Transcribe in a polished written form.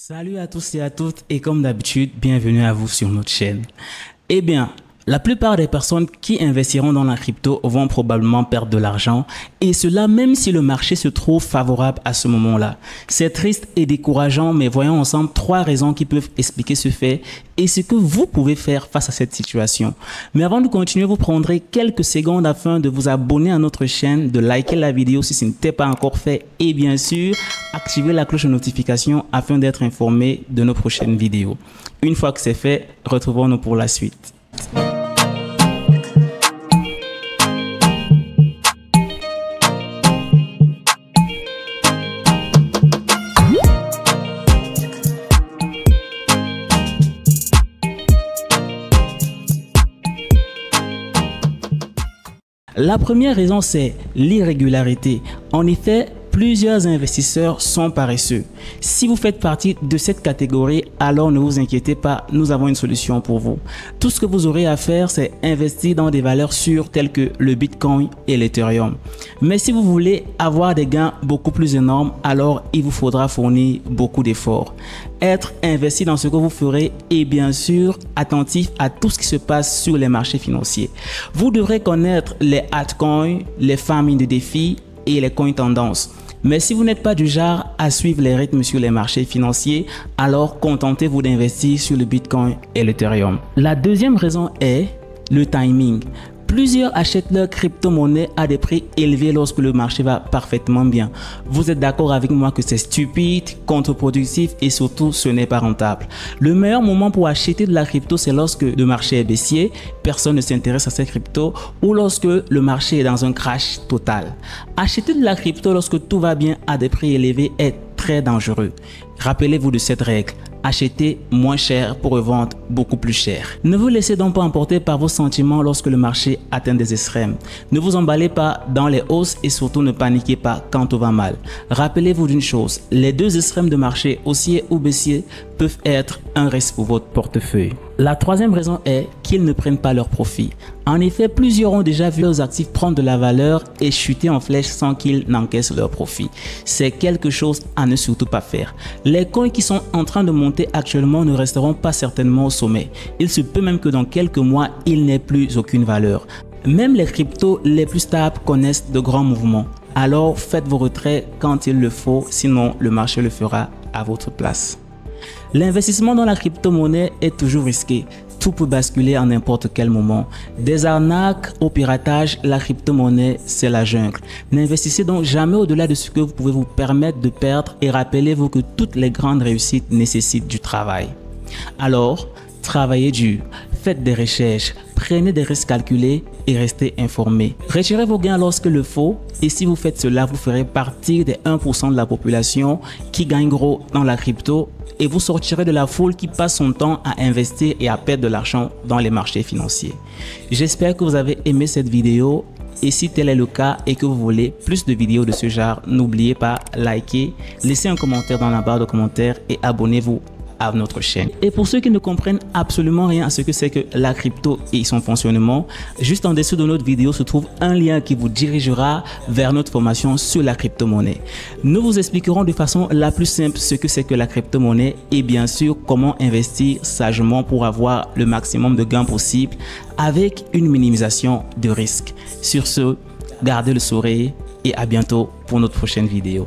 Salut à tous et à toutes et comme d'habitude, bienvenue à vous sur notre chaîne. Eh bien, la plupart des personnes qui investiront dans la crypto vont probablement perdre de l'argent et cela même si le marché se trouve favorable à ce moment-là. C'est triste et décourageant, mais voyons ensemble 3 raisons qui peuvent expliquer ce fait et ce que vous pouvez faire face à cette situation. Mais avant de continuer, vous prendrez quelques secondes afin de vous abonner à notre chaîne, de liker la vidéo si ce n'était pas encore fait et bien sûr, activer la cloche de notification afin d'être informé de nos prochaines vidéos. Une fois que c'est fait, retrouvons-nous pour la suite. La première raison, c'est l'irrégularité. En effet, plusieurs investisseurs sont paresseux. Si vous faites partie de cette catégorie, alors ne vous inquiétez pas, nous avons une solution pour vous. Tout ce que vous aurez à faire, c'est investir dans des valeurs sûres telles que le Bitcoin et l'Ethereum. Mais si vous voulez avoir des gains beaucoup plus énormes, alors il vous faudra fournir beaucoup d'efforts. Être investi dans ce que vous ferez et bien sûr attentif à tout ce qui se passe sur les marchés financiers. Vous devrez connaître les altcoins, les familles de défis et les coins tendances. Mais si vous n'êtes pas du genre à suivre les rythmes sur les marchés financiers, alors contentez-vous d'investir sur le Bitcoin et l'Ethereum. La deuxième raison est le timing. Plusieurs achètent leur crypto-monnaie à des prix élevés lorsque le marché va parfaitement bien. Vous êtes d'accord avec moi que c'est stupide, contre-productif et surtout ce n'est pas rentable. Le meilleur moment pour acheter de la crypto, c'est lorsque le marché est baissier, personne ne s'intéresse à ces cryptos ou lorsque le marché est dans un crash total. Acheter de la crypto lorsque tout va bien à des prix élevés est très dangereux. Rappelez-vous de cette règle. Achetez moins cher pour revendre beaucoup plus cher. Ne vous laissez donc pas emporter par vos sentiments lorsque le marché atteint des extrêmes. Ne vous emballez pas dans les hausses et surtout ne paniquez pas quand tout va mal. Rappelez-vous d'une chose, les deux extrêmes de marché, haussier ou baissier, peuvent être un risque pour votre portefeuille. La troisième raison est qu'ils ne prennent pas leur profit. En effet, plusieurs ont déjà vu leurs actifs prendre de la valeur et chuter en flèche sans qu'ils n'encaissent leur profit. C'est quelque chose à ne surtout pas faire. Les coins qui sont en train de monter actuellement ne resteront pas certainement au sommet. Il se peut même que dans quelques mois, il n'ait plus aucune valeur. Même les cryptos les plus stables connaissent de grands mouvements. Alors faites vos retraits quand il le faut, sinon le marché le fera à votre place. L'investissement dans la crypto-monnaie est toujours risqué. Tout peut basculer à n'importe quel moment. Des arnaques au piratage, la crypto-monnaie, c'est la jungle. N'investissez donc jamais au-delà de ce que vous pouvez vous permettre de perdre et rappelez-vous que toutes les grandes réussites nécessitent du travail. Alors, travaillez dur, faites des recherches, prenez des risques calculés et restez informés. Retirez vos gains lorsque le faut et si vous faites cela, vous ferez partie des 1% de la population qui gagne gros dans la crypto et vous sortirez de la foule qui passe son temps à investir et à perdre de l'argent dans les marchés financiers. J'espère que vous avez aimé cette vidéo et si tel est le cas et que vous voulez plus de vidéos de ce genre, n'oubliez pas liker, laissez un commentaire dans la barre de commentaires et abonnez-vous à notre chaîne. Et pour ceux qui ne comprennent absolument rien à ce que c'est que la crypto et son fonctionnement, juste en dessous de notre vidéo se trouve un lien qui vous dirigera vers notre formation sur la crypto-monnaie. Nous vous expliquerons de façon la plus simple ce que c'est que la crypto-monnaie et bien sûr comment investir sagement pour avoir le maximum de gains possible avec une minimisation de risques. Sur ce, gardez le sourire et à bientôt pour notre prochaine vidéo.